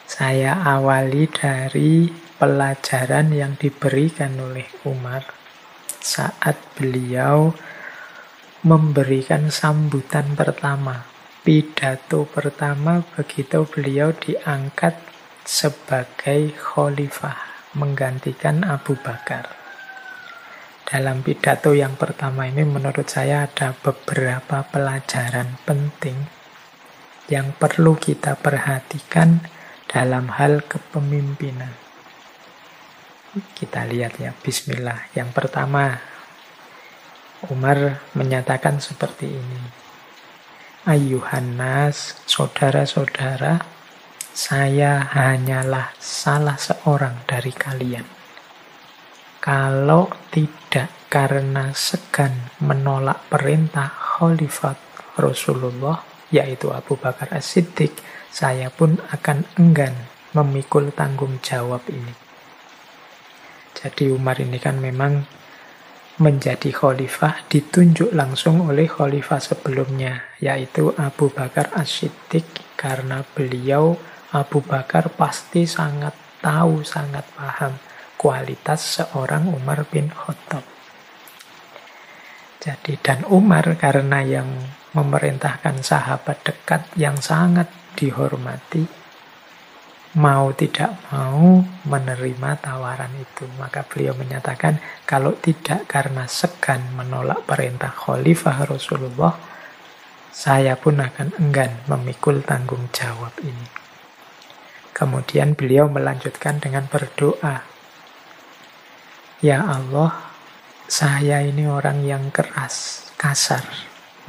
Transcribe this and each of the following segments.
Saya awali dari pelajaran yang diberikan oleh Umar saat beliau memberikan sambutan pertama, pidato pertama begitu beliau diangkat sebagai khalifah, menggantikan Abu Bakar. Dalam pidato yang pertama ini menurut saya ada beberapa pelajaran penting yang perlu kita perhatikan dalam hal kepemimpinan. Kita lihat ya, bismillah. Yang pertama, Umar menyatakan seperti ini. Ayyuhan nas, saudara-saudara, saya hanyalah salah seorang dari kalian. Kalau tidak karena segan menolak perintah Khalifat Rasulullah, yaitu Abu Bakar As-Siddiq, saya pun akan enggan memikul tanggung jawab ini. Jadi Umar ini kan memang menjadi khalifah ditunjuk langsung oleh khalifah sebelumnya, yaitu Abu Bakar As-Siddiq, karena beliau Abu Bakar pasti sangat tahu, sangat paham kualitas seorang Umar bin Khattab. Jadi dan Umar karena yang memerintahkan sahabat dekat yang sangat dihormati, mau tidak mau menerima tawaran itu. Maka beliau menyatakan kalau tidak karena segan menolak perintah Khalifah Rasulullah, saya pun akan enggan memikul tanggung jawab ini. Kemudian beliau melanjutkan dengan berdoa, Ya Allah, saya ini orang yang keras, kasar,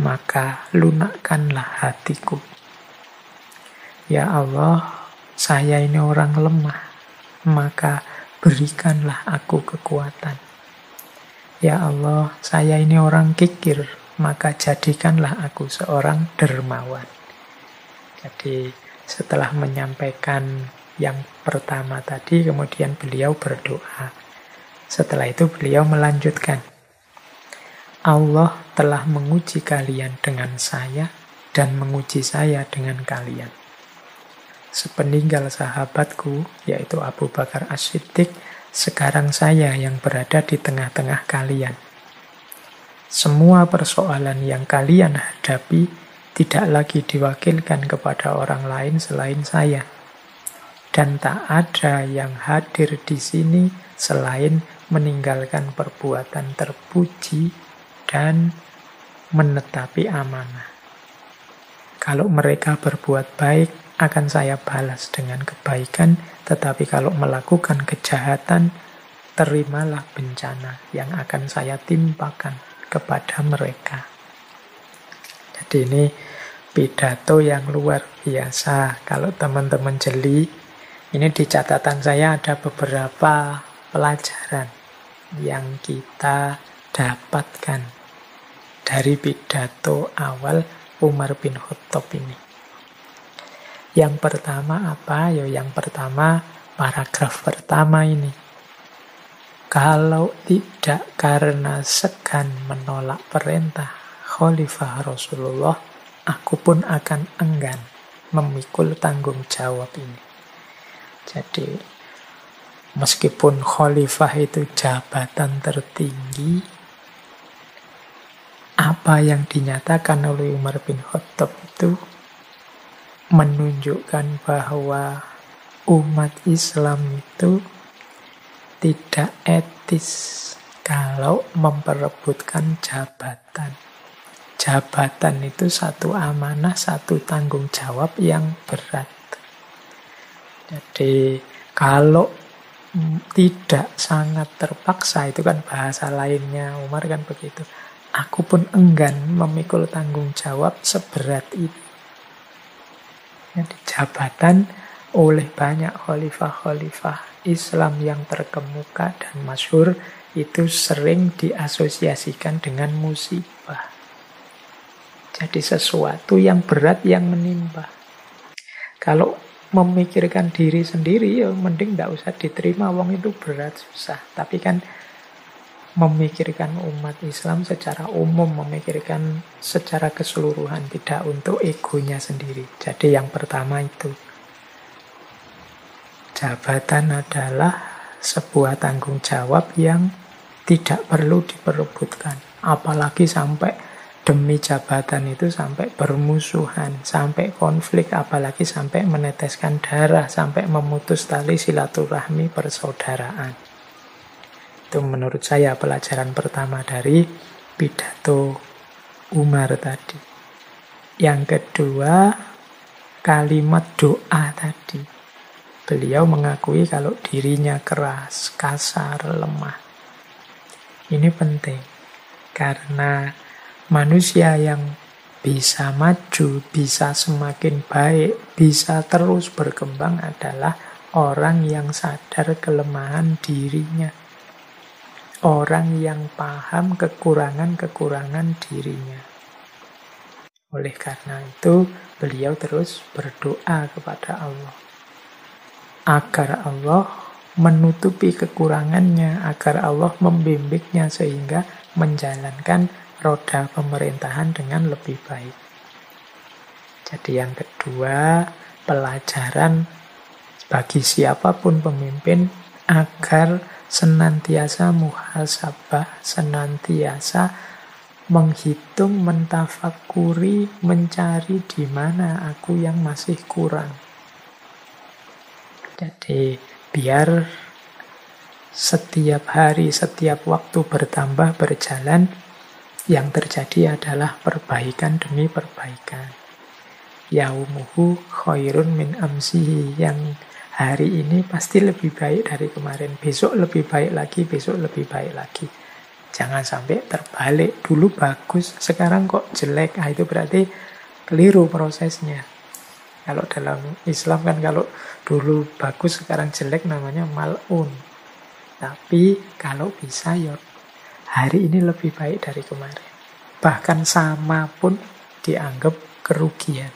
maka lunakkanlah hatiku. Ya Allah, saya ini orang lemah, maka berikanlah aku kekuatan. Ya Allah, saya ini orang kikir, maka jadikanlah aku seorang dermawan. Jadi setelah menyampaikan yang pertama tadi, kemudian beliau berdoa. Setelah itu beliau melanjutkan, Allah telah menguji kalian dengan saya dan menguji saya dengan kalian. Sepeninggal sahabatku, yaitu Abu Bakar As-Siddiq, sekarang saya yang berada di tengah-tengah kalian. Semua persoalan yang kalian hadapi tidak lagi diwakilkan kepada orang lain selain saya. Dan tak ada yang hadir di sini selain meninggalkan perbuatan terpuji dan menetapi amanah. Kalau mereka berbuat baik, akan saya balas dengan kebaikan, tetapi kalau melakukan kejahatan, terimalah bencana yang akan saya timpakan kepada mereka. Jadi ini pidato yang luar biasa. Kalau teman-teman jeli, ini di catatan saya ada beberapa pelajaran yang kita dapatkan dari pidato awal Umar bin Khattab ini. Yang pertama apa? Yang pertama paragraf pertama ini. Kalau tidak karena segan menolak perintah Khalifah Rasulullah, aku pun akan enggan memikul tanggung jawab ini. Jadi meskipun khalifah itu jabatan tertinggi, apa yang dinyatakan oleh Umar bin Khattab itu menunjukkan bahwa umat Islam itu tidak etis kalau memperebutkan jabatan. Jabatan itu satu amanah, satu tanggung jawab yang berat. Jadi kalau tidak sangat terpaksa, itu kan bahasa lainnya Umar kan begitu, aku pun enggan memikul tanggung jawab seberat itu. Jadi jabatan oleh banyak khalifah-khalifah Islam yang terkemuka dan masyhur itu sering diasosiasikan dengan musibah. Jadi sesuatu yang berat yang menimpa. Kalau memikirkan diri sendiri, ya mending tidak usah diterima, wong itu berat, susah. Tapi kan memikirkan umat Islam secara umum, memikirkan secara keseluruhan, tidak untuk egonya sendiri. Jadi yang pertama itu. Jabatan adalah sebuah tanggung jawab yang tidak perlu diperebutkan. Apalagi sampai demi jabatan itu sampai bermusuhan, sampai konflik, apalagi sampai meneteskan darah, sampai memutus tali silaturahmi persaudaraan. Itu menurut saya pelajaran pertama dari pidato Umar tadi. Yang kedua, kalimat doa tadi. Beliau mengakui kalau dirinya keras, kasar, lemah. Ini penting, karena manusia yang bisa maju, bisa semakin baik, bisa terus berkembang adalah orang yang sadar kelemahan dirinya. Orang yang paham kekurangan-kekurangan dirinya. Oleh karena itu, beliau terus berdoa kepada Allah. Agar Allah menutupi kekurangannya, agar Allah membimbingnya sehingga menjalankan roda pemerintahan dengan lebih baik. Jadi yang kedua, pelajaran bagi siapapun pemimpin agar senantiasa muhasabah, senantiasa menghitung, mentafakuri, mencari di mana aku yang masih kurang. Jadi biar setiap hari, setiap waktu bertambah, berjalan, yang terjadi adalah perbaikan demi perbaikan. Yaumuhu khairun min amsihi. Yang hari ini pasti lebih baik dari kemarin. Besok lebih baik lagi, besok lebih baik lagi. Jangan sampai terbalik. Dulu bagus, sekarang kok jelek. Nah, itu berarti keliru prosesnya. Kalau dalam Islam kan kalau dulu bagus sekarang jelek namanya mal'un. Tapi kalau bisa ya hari ini lebih baik dari kemarin. Bahkan sama pun dianggap kerugian.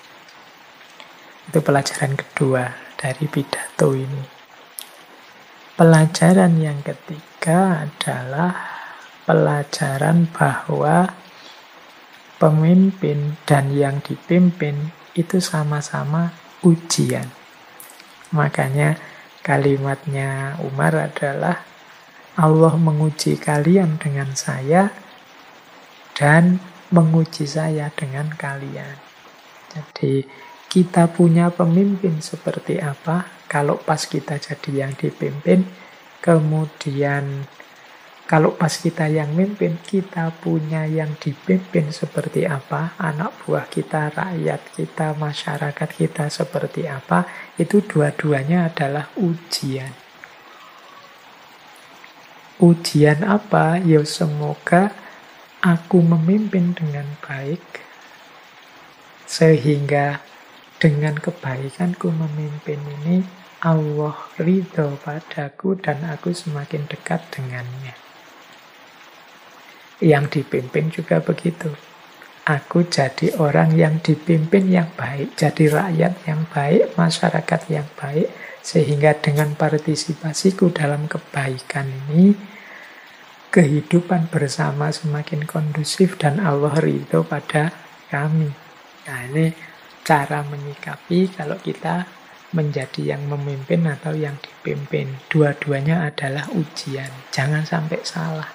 Itu pelajaran kedua dari pidato ini. Pelajaran yang ketiga adalah pelajaran bahwa pemimpin dan yang dipimpin itu sama-sama ujian. Makanya kalimatnya Umar adalah Allah menguji kalian dengan saya dan menguji saya dengan kalian. Jadi kita punya pemimpin seperti apa, kalau pas kita jadi yang dipimpin, kemudian kalau pas kita yang mimpin, kita punya yang dipimpin seperti apa, anak buah kita, rakyat kita, masyarakat kita seperti apa, itu dua-duanya adalah ujian. Ujian apa? Ya semoga aku memimpin dengan baik, sehingga dengan kebaikanku memimpin ini, Allah ridho padaku dan aku semakin dekat dengannya. Yang dipimpin juga begitu. Aku jadi orang yang dipimpin yang baik, jadi rakyat yang baik, masyarakat yang baik, sehingga dengan partisipasiku dalam kebaikan ini, kehidupan bersama semakin kondusif dan Allah ridho pada kami. Nah, ini cara menyikapi kalau kita menjadi yang memimpin atau yang dipimpin. Dua-duanya adalah ujian. Jangan sampai salah.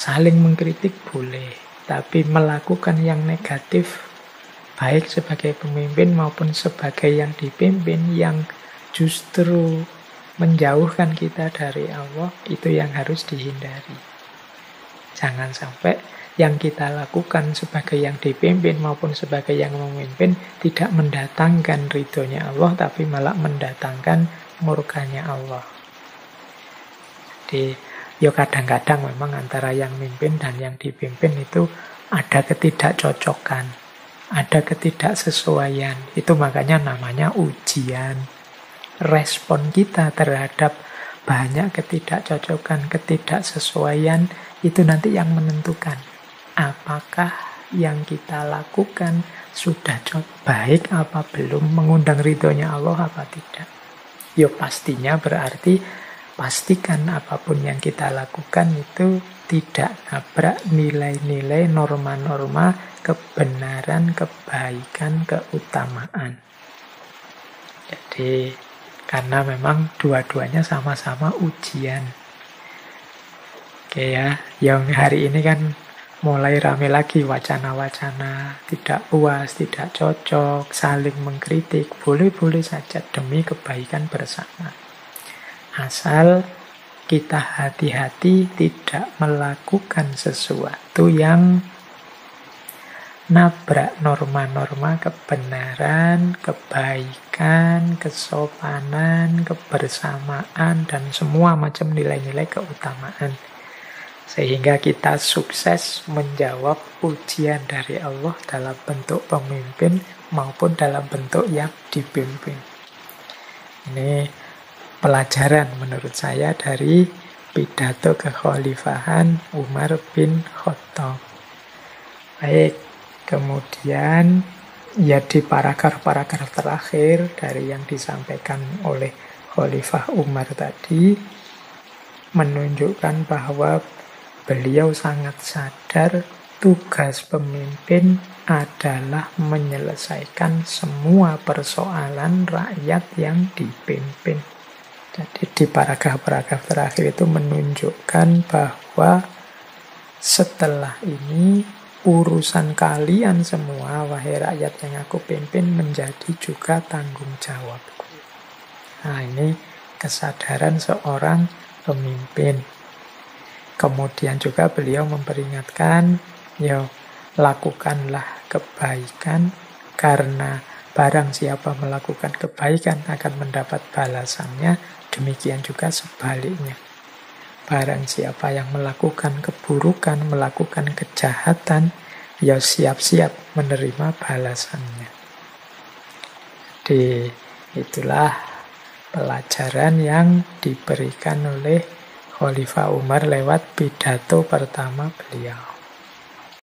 Saling mengkritik boleh, tapi melakukan yang negatif, baik sebagai pemimpin maupun sebagai yang dipimpin, yang justru menjauhkan kita dari Allah, itu yang harus dihindari. Jangan sampai yang kita lakukan sebagai yang dipimpin maupun sebagai yang memimpin tidak mendatangkan ridhonya Allah, tapi malah mendatangkan murkanya Allah. Jadi ya kadang-kadang memang antara yang mimpin dan yang dipimpin itu ada ketidakcocokan, ada ketidaksesuaian. Itu makanya namanya ujian. Respon kita terhadap banyak ketidakcocokan, ketidaksesuaian, itu nanti yang menentukan apakah yang kita lakukan sudah baik apa belum, mengundang ridhonya Allah apa tidak. Ya pastinya berarti pastikan apapun yang kita lakukan itu tidak nabrak nilai-nilai, norma-norma kebenaran, kebaikan, keutamaan. Jadi Karena memang dua-duanya sama-sama ujian. Oke ya, yang hari ini kan mulai rame lagi wacana-wacana tidak puas, tidak cocok, saling mengkritik. Boleh-boleh saja demi kebaikan bersama. Asal kita hati-hati tidak melakukan sesuatu yang nabrak norma-norma kebenaran, kebaikan, kesopanan, kebersamaan, dan semua macam nilai-nilai keutamaan. Sehingga kita sukses menjawab ujian dari Allah dalam bentuk pemimpin maupun dalam bentuk yang dipimpin. Ini pelajaran menurut saya dari pidato kekhalifahan Umar bin Khattab. Baik, kemudian ya di paragraf-paragraf terakhir dari yang disampaikan oleh Khalifah Umar tadi menunjukkan bahwa beliau sangat sadar tugas pemimpin adalah menyelesaikan semua persoalan rakyat yang dipimpin. Jadi di paragraf-paragraf terakhir itu menunjukkan bahwa setelah ini urusan kalian semua, wahai rakyat yang aku pimpin, menjadi juga tanggung jawabku. Nah, ini kesadaran seorang pemimpin. Kemudian juga beliau memperingatkan, ya lakukanlah kebaikan, karena barang siapa melakukan kebaikan akan mendapat balasannya, demikian juga sebaliknya. Barang siapa yang melakukan keburukan, melakukan kejahatan, ya siap-siap menerima balasannya. Jadi itulah pelajaran yang diberikan oleh Khalifah Umar lewat pidato pertama beliau.